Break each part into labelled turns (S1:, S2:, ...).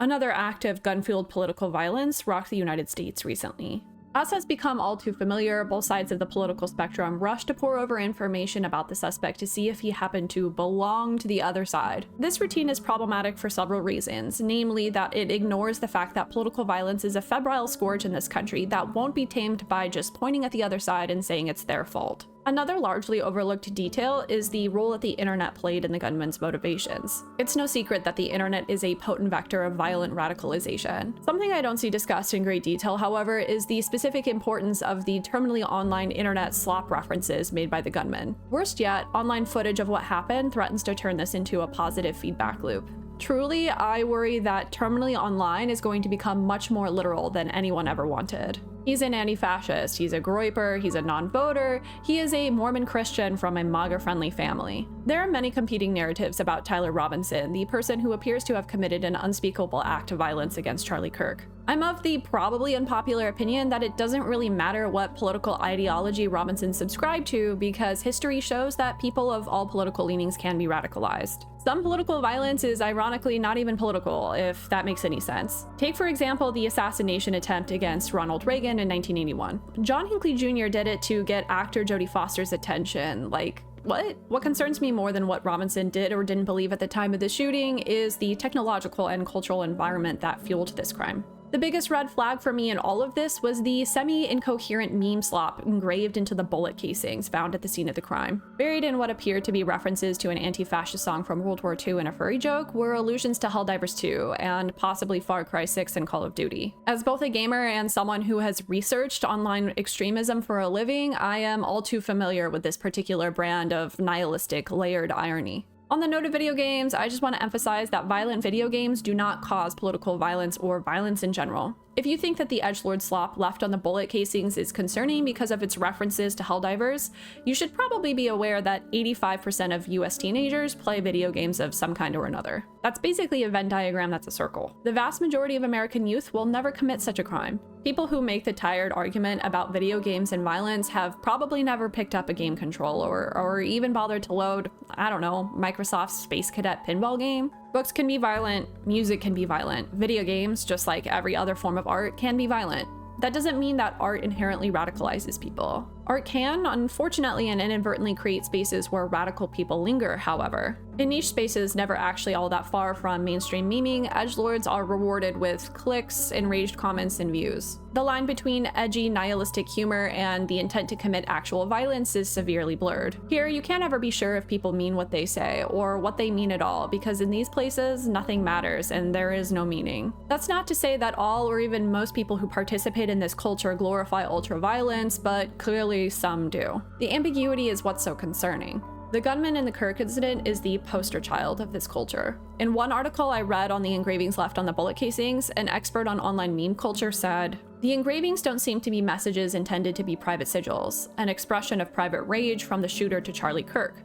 S1: Another act of gun-fueled political violence rocked the United States recently. As has become all too familiar, both sides of the political spectrum rushed to pour over information about the suspect to see if he happened to belong to the other side. This routine is problematic for several reasons, namely that it ignores the fact that political violence is a febrile scourge in this country that won't be tamed by just pointing at the other side and saying it's their fault. Another largely overlooked detail is the role that the internet played in the gunman's motivations. It's no secret that the internet is a potent vector of violent radicalization. Something I don't see discussed in great detail, however, is the specific importance of the terminally online internet slop references made by the gunman. Worst yet, online footage of what happened threatens to turn this into a positive feedback loop. Truly, I worry that terminally online is going to become much more literal than anyone ever wanted. He's an anti-fascist, he's a groyper, he's a non-voter, he is a Mormon Christian from a MAGA-friendly family. There are many competing narratives about Tyler Robinson, the person who appears to have committed an unspeakable act of violence against Charlie Kirk. I'm of the probably unpopular opinion that it doesn't really matter what political ideology Robinson subscribed to, because history shows that people of all political leanings can be radicalized. Some political violence is ironically not even political, if that makes any sense. Take, for example, the assassination attempt against Ronald Reagan in 1981. John Hinckley Jr. did it to get actor Jodie Foster's attention. Like, what? What concerns me more than what Robinson did or didn't believe at the time of the shooting is the technological and cultural environment that fueled this crime. The biggest red flag for me in all of this was the semi-incoherent meme slop engraved into the bullet casings found at the scene of the crime. Buried in what appeared to be references to an anti-fascist song from World War II and a furry joke were allusions to Helldivers 2 and possibly Far Cry 6 and Call of Duty. As both a gamer and someone who has researched online extremism for a living, I am all too familiar with this particular brand of nihilistic, layered irony. On the note of video games, I just want to emphasize that violent video games do not cause political violence or violence in general. If you think that the edgelord slop left on the bullet casings is concerning because of its references to Helldivers, you should probably be aware that 85% of US teenagers play video games of some kind or another. That's basically a Venn diagram that's a circle. The vast majority of American youth will never commit such a crime. People who make the tired argument about video games and violence have probably never picked up a game controller or even bothered to load, I don't know, Microsoft's Space Cadet pinball game. Books can be violent, music can be violent, video games, just like every other form of art, can be violent. That doesn't mean that art inherently radicalizes people. Art can, unfortunately and inadvertently, create spaces where radical people linger, however. In niche spaces never actually all that far from mainstream memeing, edgelords are rewarded with clicks, enraged comments, and views. The line between edgy, nihilistic humor and the intent to commit actual violence is severely blurred. Here, you can't ever be sure if people mean what they say, or what they mean at all, because in these places, nothing matters and there is no meaning. That's not to say that all or even most people who participate in this culture glorify ultra-violence, but clearly some do. The ambiguity is what's so concerning. The gunman in the Kirk incident is the poster child of this culture. In one article I read on the engravings left on the bullet casings, an expert on online meme culture said, "The engravings don't seem to be messages intended to be private sigils, an expression of private rage from the shooter to Charlie Kirk.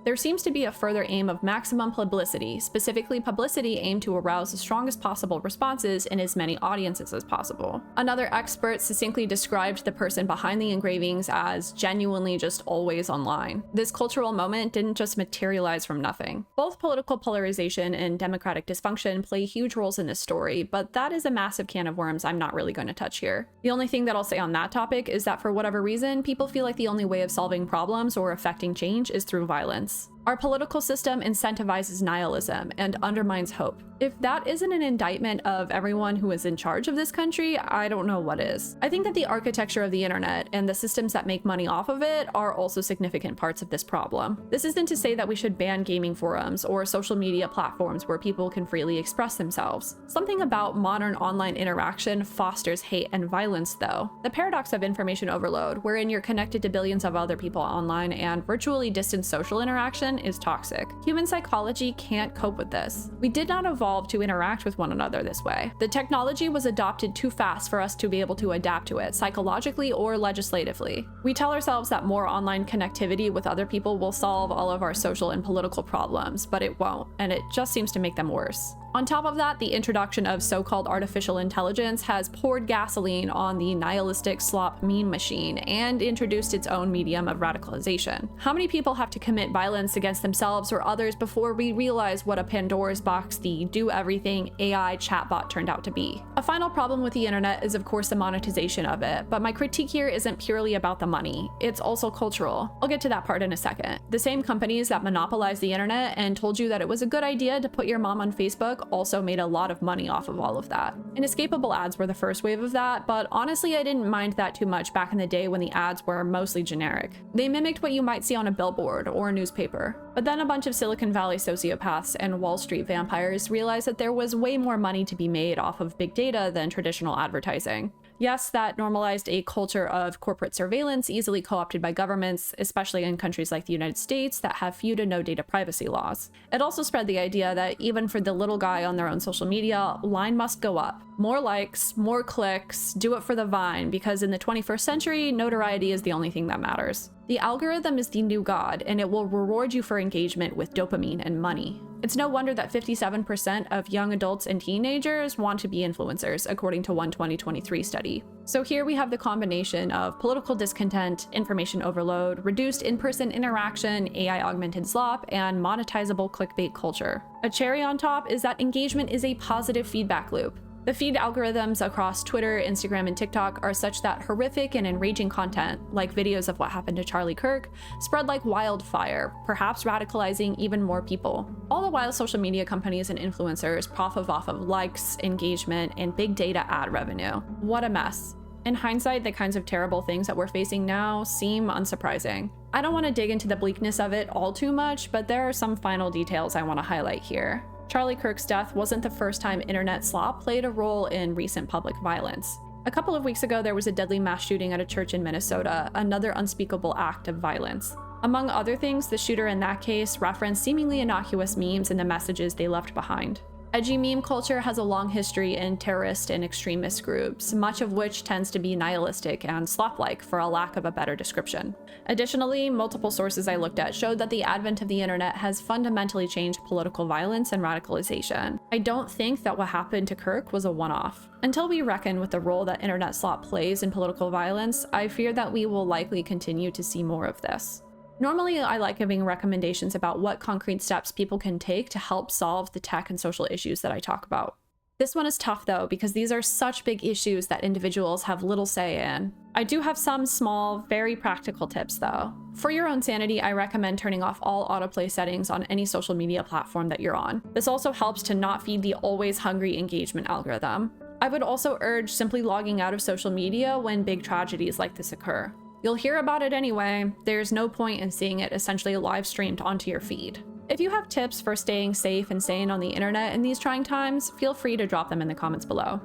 S1: There seems to be a further aim of maximum publicity, specifically publicity aimed to arouse the strongest possible responses in as many audiences as possible." Another expert succinctly described the person behind the engravings as genuinely just always online. This cultural moment didn't just materialize from nothing. Both political polarization and democratic dysfunction play huge roles in this story, but that is a massive can of worms I'm not really going to touch here. The only thing that I'll say on that topic is that for whatever reason, people feel like the only way of solving problems or affecting change is through violence. Our political system incentivizes nihilism and undermines hope. If that isn't an indictment of everyone who is in charge of this country, I don't know what is. I think that the architecture of the internet and the systems that make money off of it are also significant parts of this problem. This isn't to say that we should ban gaming forums or social media platforms where people can freely express themselves. Something about modern online interaction fosters hate and violence, though. The paradox of information overload, wherein you're connected to billions of other people online and virtually distant social interaction, is toxic. Human psychology can't cope with this. We did not evolve to interact with one another this way. The technology was adopted too fast for us to be able to adapt to it psychologically or legislatively. We tell ourselves that more online connectivity with other people will solve all of our social and political problems, but it won't, and it just seems to make them worse. On top of that, the introduction of so-called artificial intelligence has poured gasoline on the nihilistic slop meme machine and introduced its own medium of radicalization. How many people have to commit violence against themselves or others before we realize what a Pandora's box the do-everything AI chatbot turned out to be? A final problem with the internet is of course the monetization of it, but my critique here isn't purely about the money, it's also cultural. I'll get to that part in a second. The same companies that monopolized the internet and told you that it was a good idea to put your mom on Facebook also made a lot of money off of all of that. Inescapable ads were the first wave of that, but honestly I didn't mind that too much back in the day when the ads were mostly generic. They mimicked what you might see on a billboard or a newspaper. But then a bunch of Silicon Valley sociopaths and Wall Street vampires realized that there was way more money to be made off of big data than traditional advertising. Yes, that normalized a culture of corporate surveillance easily co-opted by governments, especially in countries like the United States that have few to no data privacy laws. It also spread the idea that even for the little guy on their own social media, line must go up. More likes, more clicks, do it for the vine, because in the 21st century, notoriety is the only thing that matters. The algorithm is the new god, and it will reward you for engagement with dopamine and money. It's no wonder that 57% of young adults and teenagers want to be influencers, according to one 2023 study. So here we have the combination of political discontent, information overload, reduced in-person interaction, AI-augmented slop, and monetizable clickbait culture. A cherry on top is that engagement is a positive feedback loop. The feed algorithms across Twitter, Instagram, and TikTok are such that horrific and enraging content, like videos of what happened to Charlie Kirk, spread like wildfire, perhaps radicalizing even more people. All the while, social media companies and influencers profit off of likes, engagement, and big data ad revenue. What a mess. In hindsight, the kinds of terrible things that we're facing now seem unsurprising. I don't want to dig into the bleakness of it all too much, but there are some final details I want to highlight here. Charlie Kirk's death wasn't the first time internet slop played a role in recent public violence. A couple of weeks ago, there was a deadly mass shooting at a church in Minnesota, another unspeakable act of violence. Among other things, the shooter in that case referenced seemingly innocuous memes and the messages they left behind. Edgy meme culture has a long history in terrorist and extremist groups, much of which tends to be nihilistic and slop-like, for a lack of a better description. Additionally, multiple sources I looked at showed that the advent of the internet has fundamentally changed political violence and radicalization. I don't think that what happened to Kirk was a one-off. Until we reckon with the role that internet slop plays in political violence, I fear that we will likely continue to see more of this. Normally, I like giving recommendations about what concrete steps people can take to help solve the tech and social issues that I talk about. This one is tough though, because these are such big issues that individuals have little say in. I do have some small, very practical tips though. For your own sanity, I recommend turning off all autoplay settings on any social media platform that you're on. This also helps to not feed the always hungry engagement algorithm. I would also urge simply logging out of social media when big tragedies like this occur. You'll hear about it anyway, there's no point in seeing it essentially live streamed onto your feed. If you have tips for staying safe and sane on the internet in these trying times, feel free to drop them in the comments below.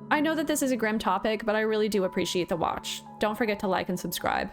S1: I know that this is a grim topic, but I really do appreciate the watch. Don't forget to like and subscribe.